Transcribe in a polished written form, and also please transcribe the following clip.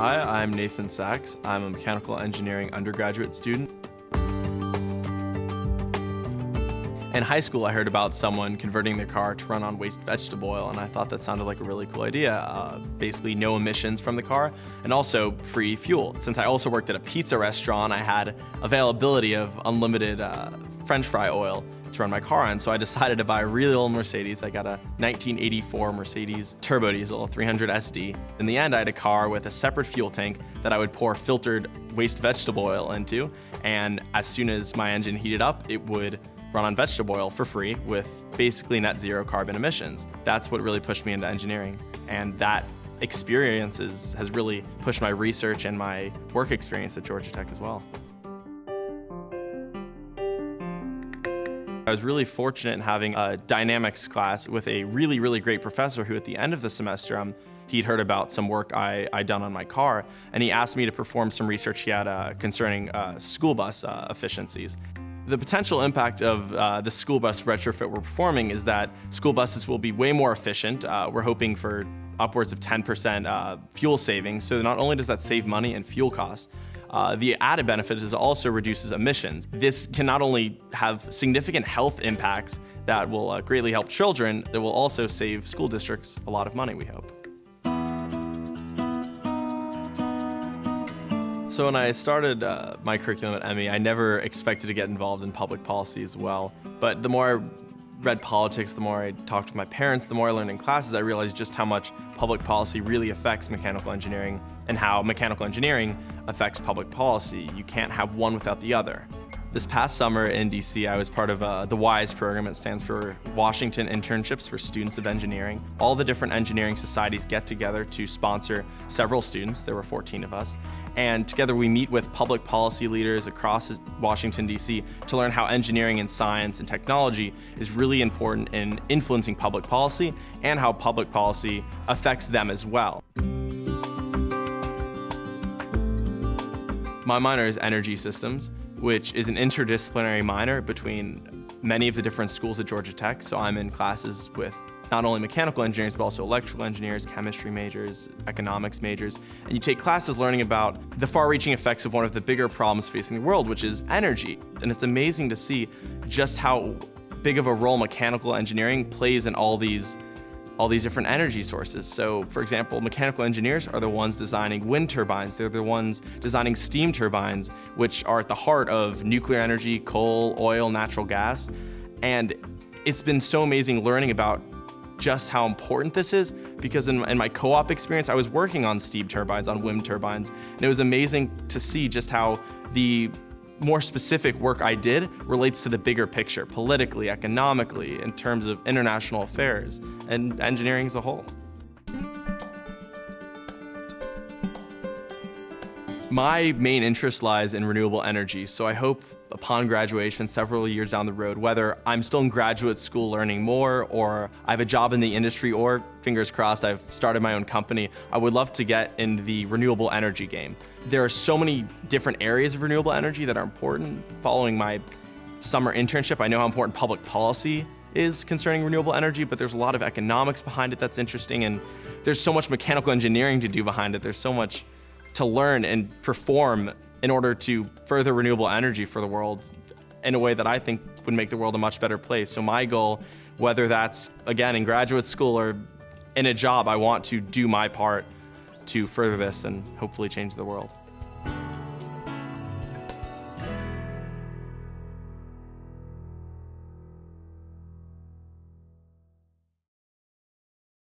Hi, I'm Nathan Sachs. I'm a mechanical engineering undergraduate student. In high school, I heard about someone converting their car to run on waste vegetable oil, and I thought that sounded like a really cool idea. Basically, no emissions from the car, and also free fuel. Since I also worked at a pizza restaurant, I had availability of unlimited French fry oil to run my car on, so I decided to buy a really old Mercedes. I got a 1984 Mercedes turbo diesel 300 SD. In the end, I had a car with a separate fuel tank that I would pour filtered waste vegetable oil into, and as soon as my engine heated up, it would run on vegetable oil for free with basically net zero carbon emissions. That's what really pushed me into engineering, and that experience has really pushed my research and my work experience at Georgia Tech as well. I was really fortunate in having a dynamics class with a really great professor who at the end of the semester, he'd heard about some work I'd done on my car, and he asked me to perform some research he had concerning school bus efficiencies. The potential impact of the school bus retrofit we're performing is that school buses will be way more efficient. We're hoping for upwards of 10% fuel savings, so not only does that save money and fuel costs, the added benefit is it also reduces emissions. This can not only have significant health impacts that will greatly help children, it will also save school districts a lot of money, we hope. So when I started my curriculum at ME, I never expected to get involved in public policy as well. But the more I read politics, the more I talked to my parents, the more I learned in classes, I realized just how much public policy really affects mechanical engineering and how mechanical engineering affects public policy. You can't have one without the other. This past summer in DC, I was part of the WISE program. It stands for Washington Internships for Students of Engineering. All the different engineering societies get together to sponsor several students. There were 14 of us. And together we meet with public policy leaders across Washington, DC to learn how engineering and science and technology is really important in influencing public policy and how public policy affects them as well. My minor is energy systems, which is an interdisciplinary minor between many of the different schools at Georgia Tech. So I'm in classes with not only mechanical engineers, but also electrical engineers, chemistry majors, economics majors. And you take classes learning about the far-reaching effects of one of the bigger problems facing the world, which is energy. And it's amazing to see just how big of a role mechanical engineering plays in all these different energy sources. So for example, mechanical engineers are the ones designing wind turbines. They're the ones designing steam turbines, which are at the heart of nuclear energy, coal, oil, natural gas. And it's been so amazing learning about just how important this is, because in my co-op experience, I was working on steam turbines, on wind turbines, and it was amazing to see just how the more specific work I did relates to the bigger picture, politically, economically, in terms of international affairs, and engineering as a whole. My main interest lies in renewable energy, so I hope upon graduation, several years down the road, whether I'm still in graduate school learning more, or I have a job in the industry, or fingers crossed, I've started my own company, I would love to get in the renewable energy game. There are so many different areas of renewable energy that are important. Following my summer internship, I know how important public policy is concerning renewable energy, but there's a lot of economics behind it that's interesting, and there's so much mechanical engineering to do behind it. There's so much to learn and perform in order to further renewable energy for the world in a way that I think would make the world a much better place. So my goal, whether that's, again, in graduate school or in a job, I want to do my part to further this and hopefully change the world.